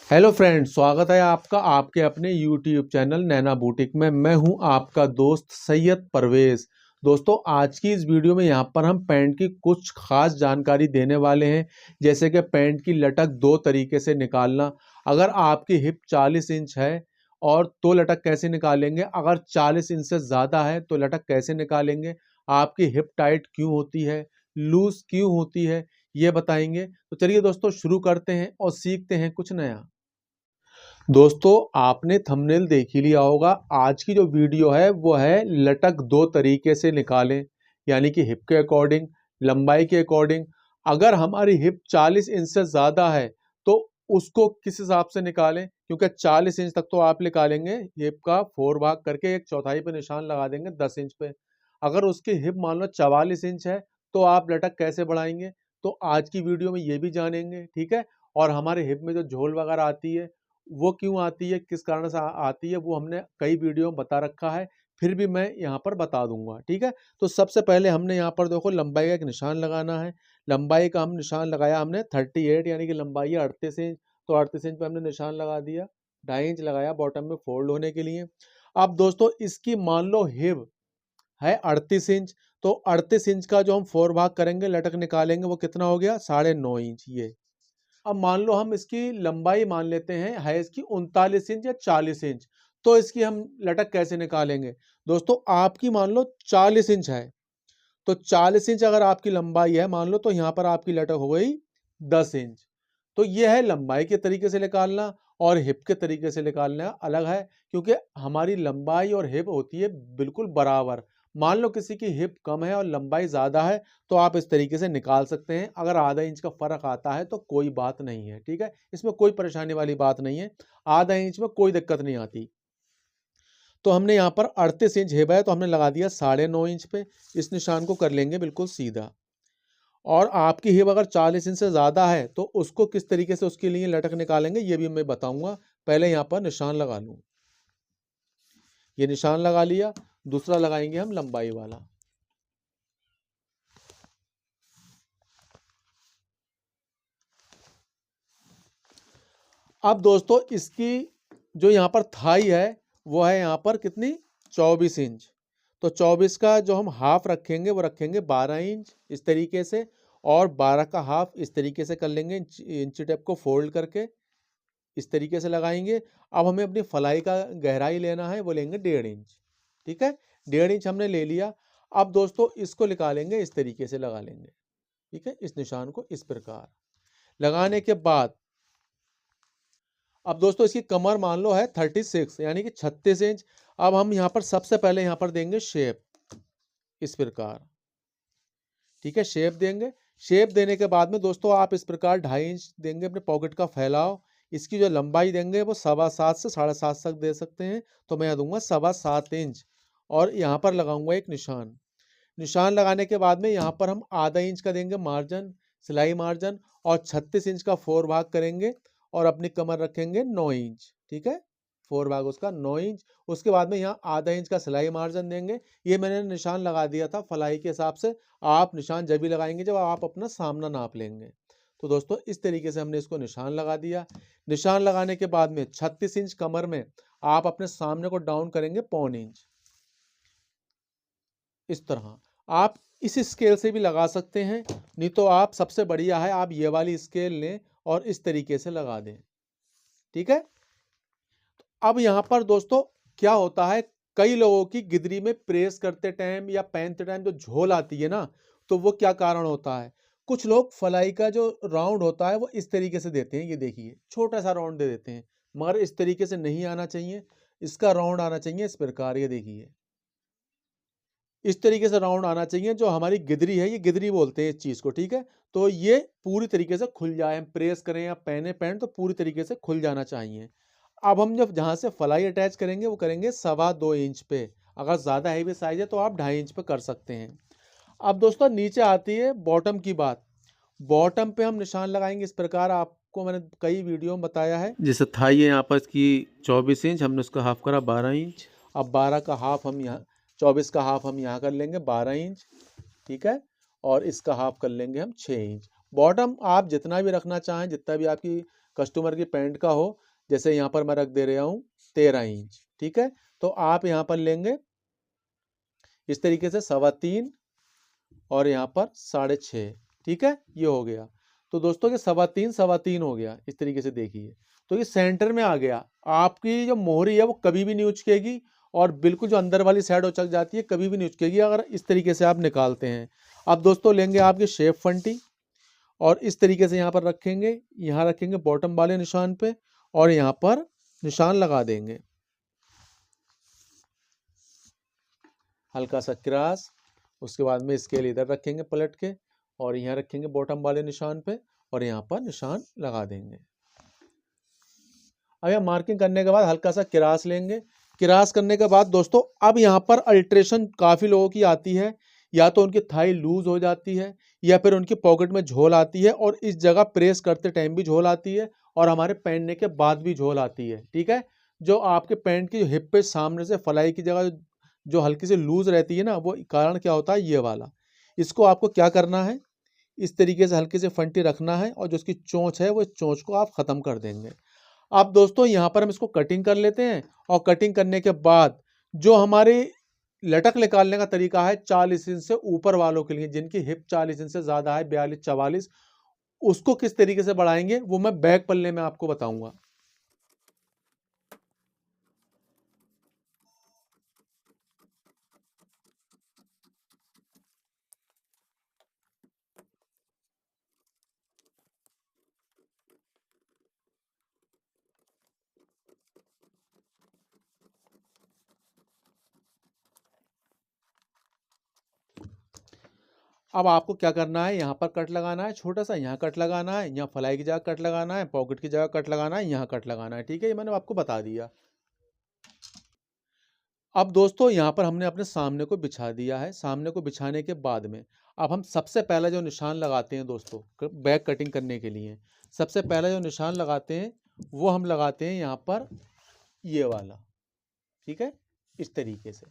Hello friends, स्वागत है आपका आपके अपने यूट्यूब चैनल नैना बुटीक में। मैं हूं आपका दोस्त सैयद परवेज। दोस्तों, आज की इस वीडियो में यहां पर हम पैंट की कुछ खास जानकारी देने वाले हैं। जैसे कि पैंट की लटक दो तरीके से निकालना। अगर आपकी हिप 40 इंच है और तो लटक कैसे निकालेंगे, अगर 40 इंच से ज़्यादा है तो लटक कैसे निकालेंगे, आपकी हिप टाइट क्यों होती है, लूज क्यों होती है, ये बताएंगे। तो चलिए दोस्तों, शुरू करते हैं और सीखते हैं कुछ नया। दोस्तों, आपने थंबनेल देख ही लिया होगा। आज की जो वीडियो है वो है लटक दो तरीके से निकालें, यानी कि हिप के अकॉर्डिंग, लंबाई के अकॉर्डिंग। अगर हमारी हिप 40 इंच से ज़्यादा है तो उसको किस हिसाब से निकालें, क्योंकि 40 इंच तक तो आप निकालेंगे, हिप का 4 भाग करके एक चौथाई पे निशान लगा देंगे 10 इंच पे। अगर उसकी हिप मान लो 44 इंच है तो आप लटक कैसे बढ़ाएंगे, तो आज की वीडियो में ये भी जानेंगे, ठीक है। और हमारे हिप में जो झोल वगैरह आती है वो क्यों आती है, किस कारण से आती है, वो हमने कई वीडियो में बता रखा है, फिर भी मैं यहाँ पर बता दूंगा, ठीक है। तो सबसे पहले हमने यहाँ पर देखो लंबाई का एक निशान लगाना है। लंबाई का हम निशान लगाया हमने 38, यानी कि लंबाई है 38 इंच, तो 38 इंच पे हमने निशान लगा दिया। 2.5 इंच लगाया बॉटम में फोल्ड होने के लिए। अब दोस्तों, इसकी मान लो हिप है 38 इंच, तो 38 इंच का जो हम 4 भाग करेंगे, लटक निकालेंगे, वो कितना हो गया 9.5 इंच। ये अब मान लो हम इसकी लंबाई मान लेते हैं है इसकी 39 इंच या 40 इंच, तो इसकी हम लटक कैसे निकालेंगे। दोस्तों, आपकी मान लो 40 इंच है, तो 40 इंच अगर आपकी लंबाई है मान लो, तो यहाँ पर आपकी लटक हो गई 10 इंच। तो ये है लंबाई के तरीके से निकालना, और हिप के तरीके से निकालना अलग है, क्योंकि हमारी लंबाई और हिप होती है बिल्कुल बराबर। मान लो किसी की हिप कम है और लंबाई ज़्यादा है, तो आप इस तरीके से निकाल सकते हैं। अगर आधा इंच का फ़र्क आता है तो कोई बात नहीं है, ठीक है, इसमें कोई परेशानी वाली बात नहीं है। आधा इंच में कोई दिक्कत नहीं आती। तो हमने यहाँ पर 38 इंच हिप है, तो हमने लगा दिया 9.5 इंच पे। इस निशान को कर लेंगे बिल्कुल सीधा। और आपकी हिप अगर 40 इंच से ज़्यादा है तो उसको किस तरीके से उसके लिए लटक निकालेंगे, ये भी मैं बताऊंगा। पहले यहाँ पर निशान लगा लूँ। ये निशान लगा लिया। दूसरा लगाएंगे हम लंबाई वाला। अब दोस्तों, इसकी जो यहाँ पर थाई है वो है यहाँ पर कितनी 24 इंच। तो 24 का जो हम हाफ रखेंगे वो रखेंगे 12 इंच इस तरीके से, और 12 का हाफ इस तरीके से कर लेंगे, इंची टेप को फोल्ड करके इस तरीके से लगाएंगे। अब हमें अपनी फलाई का गहराई लेना है, वो लेंगे 1.5 इंच, ठीक है। 1.5 इंच हमने ले लिया। अब दोस्तों, इसको निकालेंगे, इस तरीके से लगा लेंगे, ठीक है, इस निशान को इस प्रकार लगाने के बाद अब दोस्तों, इसकी कमर मान लो है 36, यानी कि 36 इंच। अब हम यहाँ पर सबसे पहले यहाँ पर देंगे शेप इस प्रकार, ठीक है, शेप देंगे। शेप देने के बाद में दोस्तों, आप इस प्रकार 2.5 इंच देंगे अपने पॉकेट का फैलाव। इसकी जो लंबाई देंगे वो 7.25 से 7.5 तक दे सकते हैं, तो मैं यहाँ दूंगा 7.25 इंच। और यहाँ पर लगाऊंगा एक निशान। निशान लगाने के बाद में यहाँ पर हम आधा इंच का देंगे मार्जिन, सिलाई मार्जिन, और 36 इंच का 4 भाग करेंगे, और अपनी कमर रखेंगे 9 इंच, ठीक है, 4 भाग उसका 9 इंच। उसके बाद में यहाँ आधा इंच का सिलाई मार्जिन देंगे। ये मैंने निशान लगा दिया था फलाई के हिसाब से। आप निशान जब भी लगाएंगे जब आप अपना सामना नाप लेंगे। तो दोस्तों, इस तरीके से हमने इसको निशान लगा दिया। निशान लगाने के बाद में 36 इंच कमर में आप अपने सामने को डाउन करेंगे 0.25 इंच, इस तरह। आप इस स्केल से भी लगा सकते हैं, नहीं तो आप सबसे बढ़िया है आप ये वाली स्केल लें और इस तरीके से लगा दें, ठीक है। अब यहाँ पर दोस्तों क्या होता है, कई लोगों की गिदरी में प्रेस करते टाइम या पहनते टाइम जो झोल आती है ना, तो वो क्या कारण होता है। कुछ लोग फलाई का जो राउंड होता है वो इस तरीके से देते हैं, ये देखिए छोटा सा राउंड दे देते हैं, मगर इस तरीके से नहीं आना चाहिए। इसका राउंड आना चाहिए इस प्रकार, ये देखिए इस तरीके से राउंड आना चाहिए। जो हमारी गिदरी है, ये गिदरी बोलते हैं इस चीज़ को, ठीक है। तो ये पूरी तरीके से खुल जाए, हम प्रेस करें या पहने पैंट तो पूरी तरीके से खुल जाना चाहिए। अब हम जब जहाँ से फलाई अटैच करेंगे वो करेंगे 2.25 इंच पे। अगर ज़्यादा हैवी साइज है तो आप 2.5 इंच पे कर सकते हैं। अब दोस्तों, नीचे आती है बॉटम की बात। बॉटम पे हम निशान लगाएंगे इस प्रकार, आपको मैंने कई वीडियो में बताया है। जैसे थाई है यहाँ पर इसकी 24 इंच, हमने उसका हाफ करा 12 इंच। अब 12 का हाफ हम यहाँ 24 का हाफ हम यहाँ कर लेंगे 12 इंच, ठीक है। और इसका हाफ कर लेंगे हम 6 इंच। बॉटम आप जितना भी रखना चाहें, जितना भी आपकी कस्टमर की पैंट का हो, जैसे यहाँ पर मैं रख दे रहा हूँ 13 इंच, ठीक है। तो आप यहाँ पर लेंगे इस तरीके से 3.25 और यहाँ पर 6.5, ठीक है, ये हो गया। तो दोस्तों ये 3.25 हो गया, इस तरीके से देखिए। तो ये सेंटर में आ गया। आपकी जो मोहरी है वो कभी भी नहीं उचकेगी और बिल्कुल जो अंदर वाली साइड उचक जाती है कभी भी नहीं उचकेगी अगर इस तरीके से आप निकालते हैं। अब दोस्तों लेंगे आपकी शेप फंटी और इस तरीके से यहाँ पर रखेंगे, यहाँ रखेंगे बॉटम वाले निशान पे और यहाँ पर निशान लगा देंगे, हल्का सा क्रॉस। उसके बाद में स्केल इधर रखेंगे पलट के और यहाँ रखेंगे बॉटम वाले निशान पे और यहाँ पर निशान लगा देंगे। अब यहाँ मार्किंग करने के बाद हल्का सा क्रॉस लेंगे। क्रॉस करने के बाद दोस्तों अब यहाँ पर अल्ट्रेशन काफ़ी लोगों की आती है, या तो उनकी थाई लूज हो जाती है या फिर उनकी पॉकेट में झोल आती है और इस जगह प्रेस करते टाइम भी झोल आती है और हमारे पहनने के बाद भी झोल आती है, ठीक है। जो आपके पैंट की हिप पे सामने से फलाई की जगह जो हल्की सी लूज रहती है ना, वो कारण क्या होता है, ये वाला। इसको आपको क्या करना है, इस तरीके से हल्की से फंटी रखना है और जो उसकी चोंच है वो चोंच को आप ख़त्म कर देंगे। अब दोस्तों यहाँ पर हम इसको कटिंग कर लेते हैं और कटिंग करने के बाद जो हमारे लटक निकालने का तरीका है 40 इंच से ऊपर वालों के लिए, जिनकी हिप 40 इंच से ज़्यादा है, 42-44, उसको किस तरीके से बढ़ाएंगे वो मैं बैक पल्ले में आपको बताऊंगा। अब आपको क्या करना है, यहाँ पर कट लगाना है छोटा सा, यहाँ कट लगाना है, यहाँ फलाई की जगह कट लगाना है, पॉकेट की जगह कट लगाना है, यहाँ कट लगाना है, ठीक है। ये मैंने आपको बता दिया। अब दोस्तों यहाँ पर हमने अपने सामने को बिछा दिया है। सामने को बिछाने के बाद में अब हम सबसे पहला जो निशान लगाते हैं दोस्तों बैक कटिंग करने के लिए, सबसे पहला जो निशान लगाते हैं वो हम लगाते हैं यहाँ पर ये वाला, ठीक है, इस तरीके से।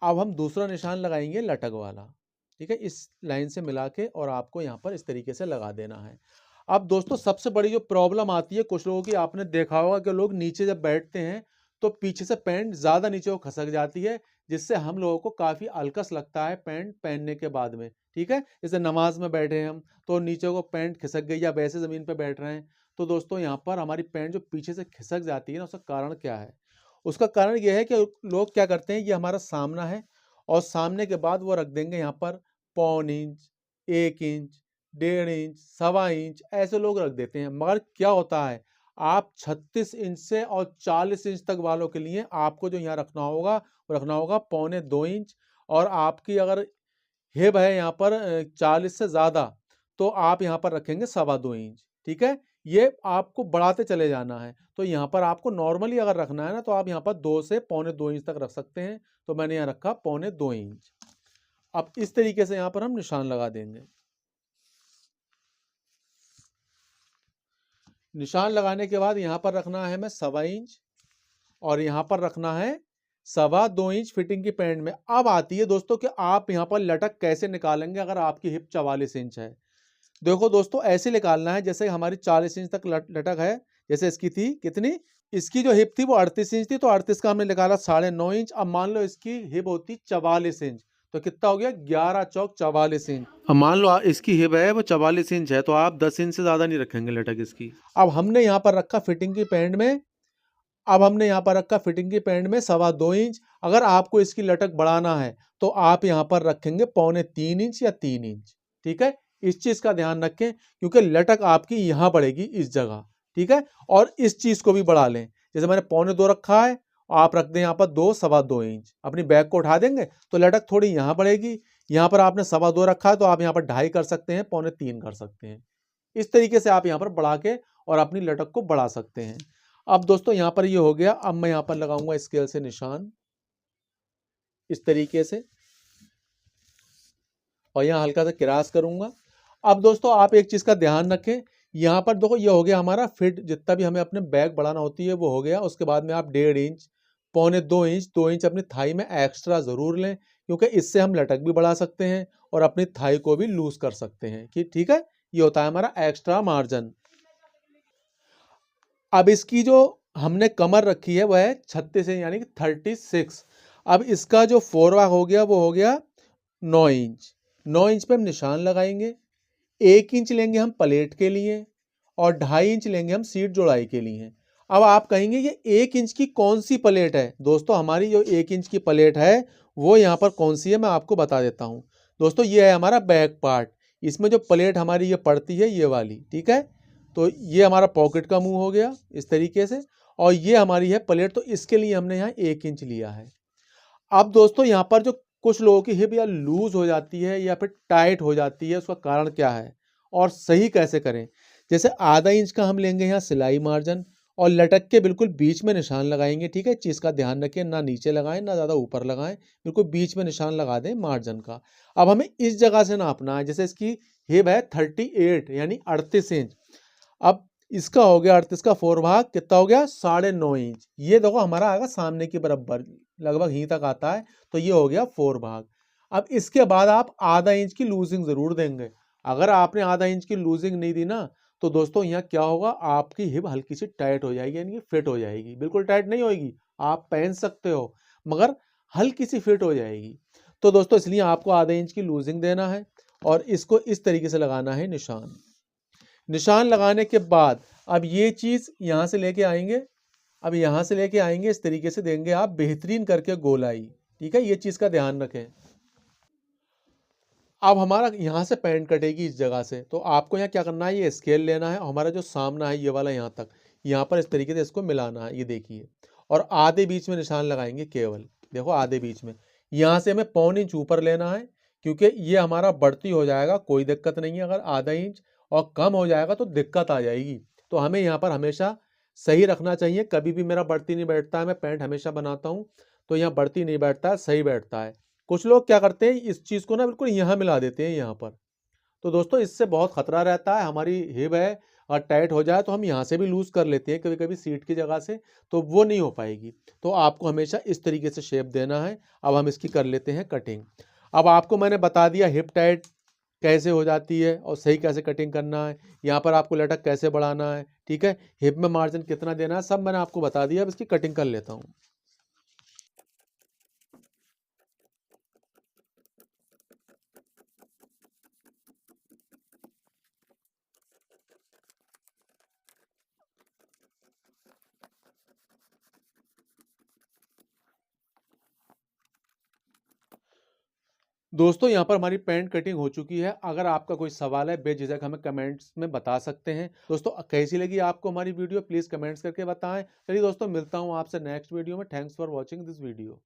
अब हम दूसरा निशान लगाएंगे लटक वाला, ठीक है, इस लाइन से मिला के और आपको यहाँ पर इस तरीके से लगा देना है। अब दोस्तों सबसे बड़ी जो प्रॉब्लम आती है कुछ लोगों की, आपने देखा होगा कि लोग नीचे जब बैठते हैं तो पीछे से पैंट ज़्यादा नीचे को खसक जाती है, जिससे हम लोगों को काफ़ी अलकस लगता है पैंट पहनने के बाद में, ठीक है। जैसे नमाज में बैठे हैं हम तो नीचे को पैंट खिसक गई या वैसे ज़मीन पर बैठ रहे हैं, तो दोस्तों यहाँ पर हमारी पैंट जो पीछे से खिसक जाती है ना, उसका कारण क्या है? उसका कारण यह है कि लोग क्या करते हैं, ये हमारा सामना है और सामने के बाद वो रख देंगे यहाँ पर 1.25 इंच, 1 इंच, 1.5 इंच, 1.25 इंच, ऐसे लोग रख देते हैं। मगर क्या होता है, आप 36 इंच से और 40 इंच तक वालों के लिए आपको जो यहाँ रखना होगा वो रखना होगा 1.25 इंच। और आपकी अगर हिप है यहाँ पर 40 से ज़्यादा, तो आप यहाँ पर रखेंगे 2.25 इंच, ठीक है। ये आपको बढ़ाते चले जाना है, तो यहाँ पर आपको नॉर्मली अगर रखना है ना तो आप यहाँ पर 2 से 2.25 इंच तक रख सकते हैं। तो मैंने यहाँ रखा 2.25 इंच। अब इस तरीके से यहाँ पर हम निशान लगा देंगे। निशान लगाने के बाद यहाँ पर रखना है हमें 1.25 इंच और यहाँ पर रखना है 2.25 इंच फिटिंग की पैंट में। अब आती है दोस्तों कि आप यहाँ पर लटक कैसे निकालेंगे अगर आपकी हिप 44 इंच है। देखो दोस्तों ऐसे निकालना है जैसे हमारी 40 इंच तक लटक है, जैसे इसकी थी कितनी, इसकी जो हिप थी वो 38 इंच थी, तो 38 का हमने निकाला 9.5 इंच। अब मान लो इसकी हिप होती 44 इंच, तो कितना हो गया, 11 चौक 44 इंच। अब मान लो इसकी हिप है वो 44 इंच है, तो आप 10 इंच से ज़्यादा नहीं रखेंगे लटक इसकी। अब हमने यहाँ पर रखा फिटिंग की पैंट में, अब हमने यहाँ पर रखा फिटिंग की पैंट में 2.25 इंच। अगर आपको इसकी लटक बढ़ाना है तो आप यहाँ पर रखेंगे 3.25 इंच या 3 इंच, ठीक है। इस चीज़ का ध्यान रखें क्योंकि लटक आपकी यहाँ बढ़ेगी इस जगह, ठीक है। और इस चीज़ को भी बढ़ा लें, जैसे मैंने 2.25 रखा है, आप रख दें यहाँ पर 2-2.25 इंच। अपनी बैक को उठा देंगे तो लटक थोड़ी यहाँ बढ़ेगी। यहाँ पर आपने 2.25 रखा है तो आप यहाँ पर 2.5 कर सकते हैं, 2.25 कर सकते हैं। इस तरीके से आप यहाँ पर बढ़ा के और अपनी लटक को बढ़ा सकते हैं। अब दोस्तों यहाँ पर ये हो गया। अब मैं यहाँ पर लगाऊंगा स्केल से निशान इस तरीके से और यहाँ हल्का सा क्रॉस करूंगा। अब दोस्तों आप एक चीज़ का ध्यान रखें, यहाँ पर देखो ये हो गया हमारा फिट, जितना भी हमें अपने बैक बढ़ाना होती है वो हो गया। उसके बाद में आप 1.5 इंच, 2.25 इंच, 2 इंच अपनी थाई में एक्स्ट्रा ज़रूर लें, क्योंकि इससे हम लटक भी बढ़ा सकते हैं और अपनी थाई को भी लूज कर सकते हैं कि ठीक है। ये होता है हमारा एक्स्ट्रा मार्जिन। अब इसकी जो हमने कमर रखी है वह है 36 इंच यानी कि 36। अब इसका जो फोरवा हो गया वो हो गया 9 इंच। 9 इंच पे हम निशान लगाएंगे। 1 इंच लेंगे हम प्लेट के लिए और 2.5 इंच लेंगे हम सीट जोड़ाई के लिए। अब आप कहेंगे ये 1 इंच की कौन सी प्लेट है? दोस्तों हमारी जो 1 इंच की प्लेट है वो यहाँ पर कौन सी है मैं आपको बता देता हूँ। दोस्तों ये है हमारा बैक पार्ट। इसमें जो प्लेट हमारी ये पड़ती है ये वाली, ठीक है। तो ये हमारा पॉकेट का मुंह हो गया इस तरीके से, और ये हमारी है प्लेट। तो इसके लिए हमने यहाँ 1 इंच लिया है। अब दोस्तों यहाँ पर जो कुछ लोगों की हिप या लूज हो जाती है या फिर टाइट हो जाती है, उसका कारण क्या है और सही कैसे करें? जैसे आधा इंच का हम लेंगे यहाँ सिलाई मार्जिन और लटक के बिल्कुल बीच में निशान लगाएंगे, ठीक है। चीज़ का ध्यान रखें, ना नीचे लगाएं ना ज़्यादा ऊपर लगाएं, बिल्कुल बीच में निशान लगा दें मार्जिन का। अब हमें इस जगह से नापना है। जैसे इसकी हिप है 38 यानी 38 इंच। अब इसका हो गया 38 का 4 भाग कितना हो गया 9.5 इंच। ये देखो हमारा आएगा सामने के बराबर, लगभग यहीं तक आता है। तो ये हो गया 4 भाग। अब इसके बाद आप आधा इंच की लूजिंग जरूर देंगे। अगर आपने आधा इंच की लूजिंग नहीं दी ना तो दोस्तों यहाँ क्या होगा, आपकी हिप हल्की सी टाइट हो जाएगी यानी कि फिट हो जाएगी। बिल्कुल टाइट नहीं होगी, आप पहन सकते हो, मगर हल्की सी फिट हो जाएगी। तो दोस्तों इसलिए आपको आधा इंच की लूजिंग देना है और इसको इस तरीके से लगाना है निशान। निशान लगाने के बाद अब ये चीज़ यहाँ से लेके आएंगे। अब यहाँ से लेके आएंगे, इस तरीके से देंगे आप बेहतरीन करके गोलाई, ठीक है। ये चीज़ का ध्यान रखें। अब हमारा यहाँ से पैंट कटेगी इस जगह से, तो आपको यहाँ क्या करना है, ये स्केल लेना है। हमारा जो सामना है ये वाला यहाँ तक, यहाँ पर इस तरीके से इसको मिलाना है, ये देखिए। और आधे बीच में निशान लगाएंगे केवल, देखो आधे बीच में। यहाँ से हमें 1.25 इंच ऊपर लेना है, क्योंकि ये हमारा बढ़ती हो जाएगा, कोई दिक्कत नहीं है। अगर आधा इंच और कम हो जाएगा तो दिक्कत आ जाएगी। तो हमें यहाँ पर हमेशा सही रखना चाहिए। कभी भी मेरा बढ़ती नहीं बैठता है, मैं पैंट हमेशा बनाता हूँ तो यहाँ बढ़ती नहीं बैठता है, सही बैठता है। कुछ लोग क्या करते हैं, इस चीज़ को ना बिल्कुल यहाँ मिला देते हैं यहाँ पर। तो दोस्तों इससे बहुत खतरा रहता है। हमारी हिप है और टाइट हो जाए तो हम यहाँ से भी लूज कर लेते हैं कभी कभी सीट की जगह से, तो वो नहीं हो पाएगी। तो आपको हमेशा इस तरीके से शेप देना है। अब हम इसकी कर लेते हैं कटिंग। अब आपको मैंने बता दिया हिप टाइट कैसे हो जाती है और सही कैसे कटिंग करना है। यहाँ पर आपको लटक कैसे बढ़ाना है, ठीक है। हिप में मार्जिन कितना देना है, सब मैंने आपको बता दिया। अब इसकी कटिंग कर लेता हूँ। दोस्तों यहाँ पर हमारी पैंट कटिंग हो चुकी है। अगर आपका कोई सवाल है बेझिझक हमें कमेंट्स में बता सकते हैं। दोस्तों कैसी लगी आपको हमारी वीडियो, प्लीज़ कमेंट्स करके बताएं। चलिए दोस्तों मिलता हूँ आपसे नेक्स्ट वीडियो में। Thanks for watching this video.